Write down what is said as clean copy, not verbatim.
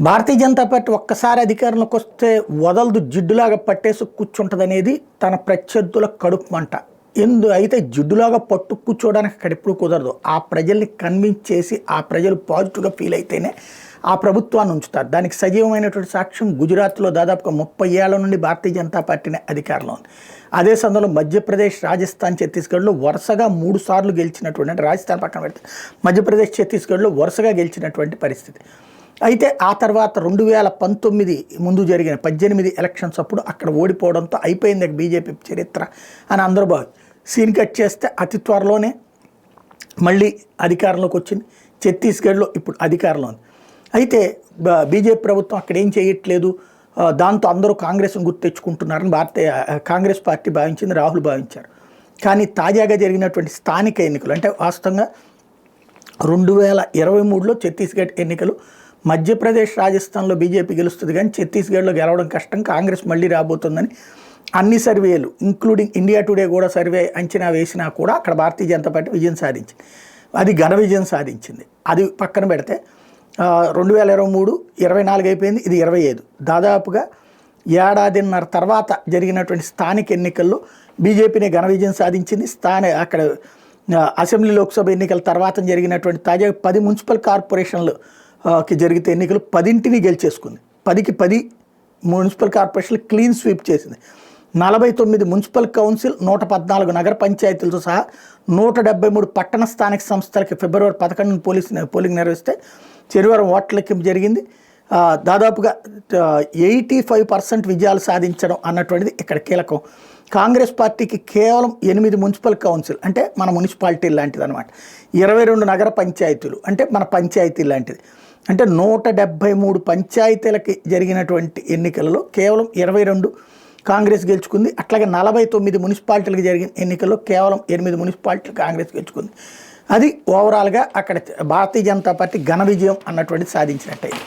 Bharatiya Janata party ఒక్కసారి అధికారంలోకి వస్తే వదలదు, జిడ్డులాగా పట్టేసి కూర్చుంటుంది అనేది తన ప్రత్యర్థుల కడుపు మంట. అయితే జిడ్డులాగా పట్టు కూర్చోవడానికి అక్కడ ఎప్పుడు కుదరదు. ఆ ప్రజల్ని కన్విన్స్ చేసి ఆ ప్రజలు పాజిటివ్గా ఫీల్ అయితేనే ఆ ప్రభుత్వాన్ని ఉంచుతారు. దానికి సజీవమైనటువంటి సాక్ష్యం గుజరాత్లో దాదాపుగా 30 ఏళ్ల నుండి భారతీయ జనతా పార్టీనే అధికారంలో ఉంది. అదే సమయంలో మధ్యప్రదేశ్, రాజస్థాన్, ఛత్తీస్గఢ్లో వరుసగా 3 సార్లు గెలిచినటువంటి, అంటే రాజస్థాన్ పక్కన పెడితే మధ్యప్రదేశ్, ఛత్తీస్గఢ్లో వరుసగా గెలిచినటువంటి పరిస్థితి. అయితే ఆ తర్వాత 2019 ముందు జరిగిన 18 ఎలక్షన్స్ అప్పుడు అక్కడ ఓడిపోవడంతో అయిపోయింది బీజేపీ చరిత్ర అని అందరూ సీన్ కట్ చేస్తే అతి త్వరలోనే మళ్ళీ అధికారంలోకి వచ్చింది. ఛత్తీస్గఢ్లో ఇప్పుడు అధికారంలో ఉంది. అయితే బీజేపీ ప్రభుత్వం అక్కడ ఏం చేయట్లేదు, దాంతో అందరూ కాంగ్రెస్ను గుర్తు తెచ్చుకుంటున్నారని కాంగ్రెస్ పార్టీ భావించింది, రాహుల్ భావించారు. కానీ తాజాగా జరిగినటువంటి స్థానిక ఎన్నికలు, అంటే వాస్తవంగా 2023లో ఛత్తీస్గఢ్ ఎన్నికలు, మధ్యప్రదేశ్, రాజస్థాన్లో బీజేపీ గెలుస్తుంది కానీ ఛత్తీస్గఢ్లో గెలవడం కష్టం, కాంగ్రెస్ మళ్ళీ రాబోతుందని అన్ని సర్వేలు ఇంక్లూడింగ్ ఇండియా టుడే కూడా సర్వే అంచనా వేసినా కూడా అక్కడ భారతీయ జనతా పార్టీ విజయం సాధించింది. అది ఘన విజయం సాధించింది. అది పక్కన పెడితే 2023, 24 అయిపోయింది, ఇది 25. దాదాపుగా ఏడాదిన్నర తర్వాత జరిగినటువంటి స్థానిక ఎన్నికల్లో బీజేపీనే ఘన విజయం సాధించింది. అక్కడ అసెంబ్లీ, లోక్సభ ఎన్నికల తర్వాత జరిగినటువంటి తాజాగా 10 మున్సిపల్ కార్పొరేషన్లుకి జరిగితే ఎన్నికలు 10ంటిని గెలిచేసుకుంది. 10కి 10 మున్సిపల్ కార్పొరేషన్లు క్లీన్ స్వీప్ చేసింది. 49 మున్సిపల్ కౌన్సిల్, 114 నగర పంచాయతీలతో సహా 173 పట్టణ స్థానిక సంస్థలకి ఫిబ్రవరి 11 పోలింగ్ నిర్వహిస్తే శనివారం ఓట్ల లెక్కింపు జరిగింది. దాదాపుగా 85% విజయాలు సాధించడం అన్నటువంటిది ఇక్కడ కీలకం. కాంగ్రెస్ పార్టీకి కేవలం 8 మున్సిపల్ కౌన్సిల్, అంటే మన మున్సిపాలిటీ లాంటిది అనమాట. 22 నగర పంచాయతీలు, అంటే మన పంచాయతీ లాంటిది. అంటే 173 పంచాయతీలకి జరిగినటువంటి ఎన్నికలలో కేవలం 22 కాంగ్రెస్ గెలుచుకుంది. అట్లాగే 49 మున్సిపాలిటీలకు జరిగిన ఎన్నికల్లో కేవలం 8 మున్సిపాలిటీలు కాంగ్రెస్ గెలుచుకుంది. అది ఓవరాల్గా అక్కడ భారతీయ జనతా పార్టీ ఘన విజయం అన్నటువంటిది సాధించినట్టయింది.